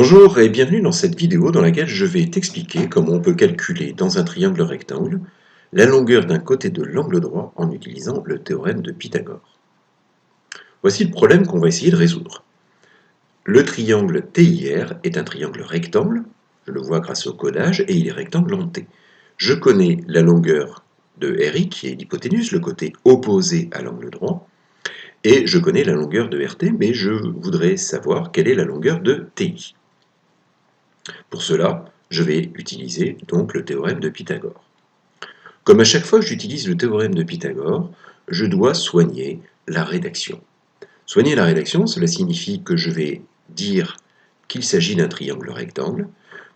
Bonjour et bienvenue dans cette vidéo dans laquelle je vais t'expliquer comment on peut calculer dans un triangle rectangle la longueur d'un côté de l'angle droit en utilisant le théorème de Pythagore. Voici le problème qu'on va essayer de résoudre. Le triangle TIR est un triangle rectangle, je le vois grâce au codage, et il est rectangle en T. Je connais la longueur de RI qui est l'hypoténuse, le côté opposé à l'angle droit, et je connais la longueur de RT, mais je voudrais savoir quelle est la longueur de TI. Pour cela, je vais utiliser donc le théorème de Pythagore. Comme à chaque fois que j'utilise le théorème de Pythagore, je dois soigner la rédaction. Soigner la rédaction, cela signifie que je vais dire qu'il s'agit d'un triangle rectangle,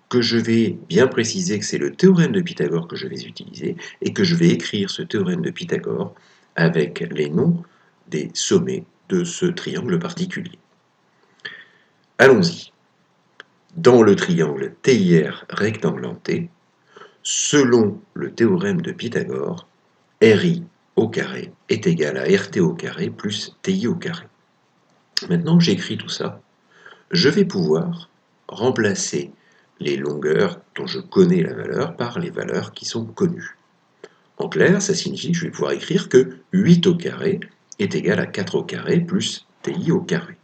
que je vais bien préciser que c'est le théorème de Pythagore que je vais utiliser, et que je vais écrire ce théorème de Pythagore avec les noms des sommets de ce triangle particulier. Allons-y. Dans le triangle TIR rectangle en T, selon le théorème de Pythagore, RI au carré est égal à RT au carré plus TI au carré. Maintenant que j'écris tout ça, je vais pouvoir remplacer les longueurs dont je connais la valeur par les valeurs qui sont connues. En clair, ça signifie que je vais pouvoir écrire que 8 au carré est égal à 4 au carré plus TI au carré.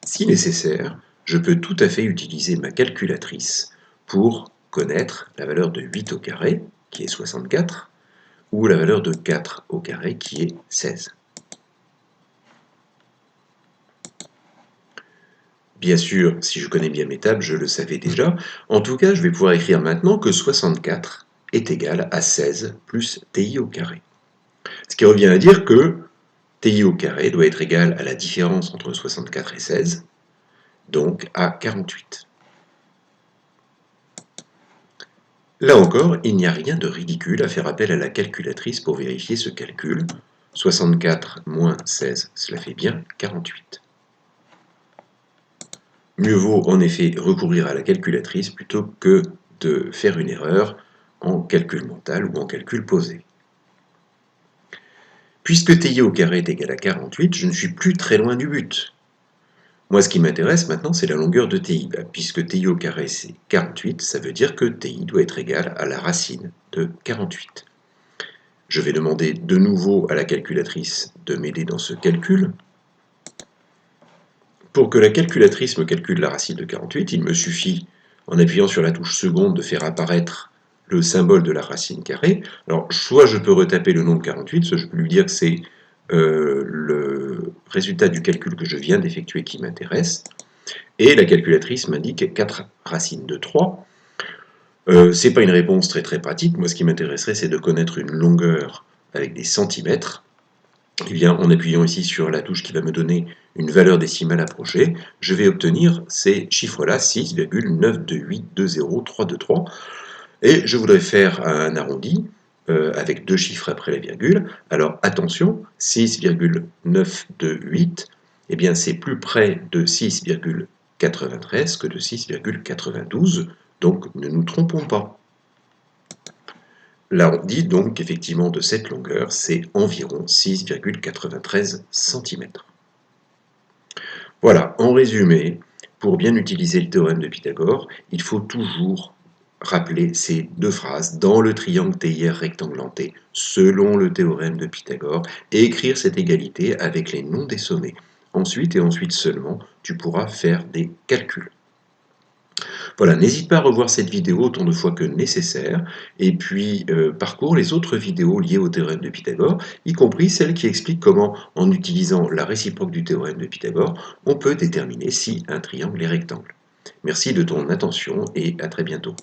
Si nécessaire, je peux tout à fait utiliser ma calculatrice pour connaître la valeur de 8 au carré, qui est 64, ou la valeur de 4 au carré, qui est 16. Bien sûr, si je connais bien mes tables, je le savais déjà. En tout cas, je vais pouvoir écrire maintenant que 64 est égal à 16 plus TI au carré. Ce qui revient à dire que TI au carré doit être égal à la différence entre 64 et 16, donc à 48. Là encore, il n'y a rien de ridicule à faire appel à la calculatrice pour vérifier ce calcul. 64 moins 16, cela fait bien 48. Mieux vaut en effet recourir à la calculatrice plutôt que de faire une erreur en calcul mental ou en calcul posé. Puisque TI au carré est égal à 48, je ne suis plus très loin du but. Moi, ce qui m'intéresse maintenant, c'est la longueur de TI. Puisque TI au carré, c'est 48, ça veut dire que TI doit être égal à la racine de 48. Je vais demander de nouveau à la calculatrice de m'aider dans ce calcul. Pour que la calculatrice me calcule la racine de 48, il me suffit, en appuyant sur la touche seconde, de faire apparaître le symbole de la racine carrée. Alors, soit je peux retaper le nombre 48, soit je peux lui dire que c'est le résultat du calcul que je viens d'effectuer qui m'intéresse. Et la calculatrice m'indique 4 racines de 3. C'est pas une réponse très pratique. Moi, ce qui m'intéresserait, c'est de connaître une longueur avec des centimètres. Eh bien, en appuyant ici sur la touche qui va me donner une valeur décimale approchée, je vais obtenir ces chiffres-là, 6,92820323. Et je voudrais faire un arrondi avec deux chiffres après la virgule. Alors attention, 6,928, eh bien c'est plus près de 6,93 que de 6,92, donc ne nous trompons pas. L'arrondi donc effectivement de cette longueur, c'est environ 6,93 cm. Voilà, en résumé, pour bien utiliser le théorème de Pythagore, il faut toujours rappeler ces deux phrases dans le triangle TIR rectangle en T, selon le théorème de Pythagore, et écrire cette égalité avec les noms des sommets. Ensuite, et ensuite seulement, tu pourras faire des calculs. Voilà, n'hésite pas à revoir cette vidéo autant de fois que nécessaire, et puis parcours les autres vidéos liées au théorème de Pythagore, y compris celle qui explique comment, en utilisant la réciproque du théorème de Pythagore, on peut déterminer si un triangle est rectangle. Merci de ton attention et à très bientôt.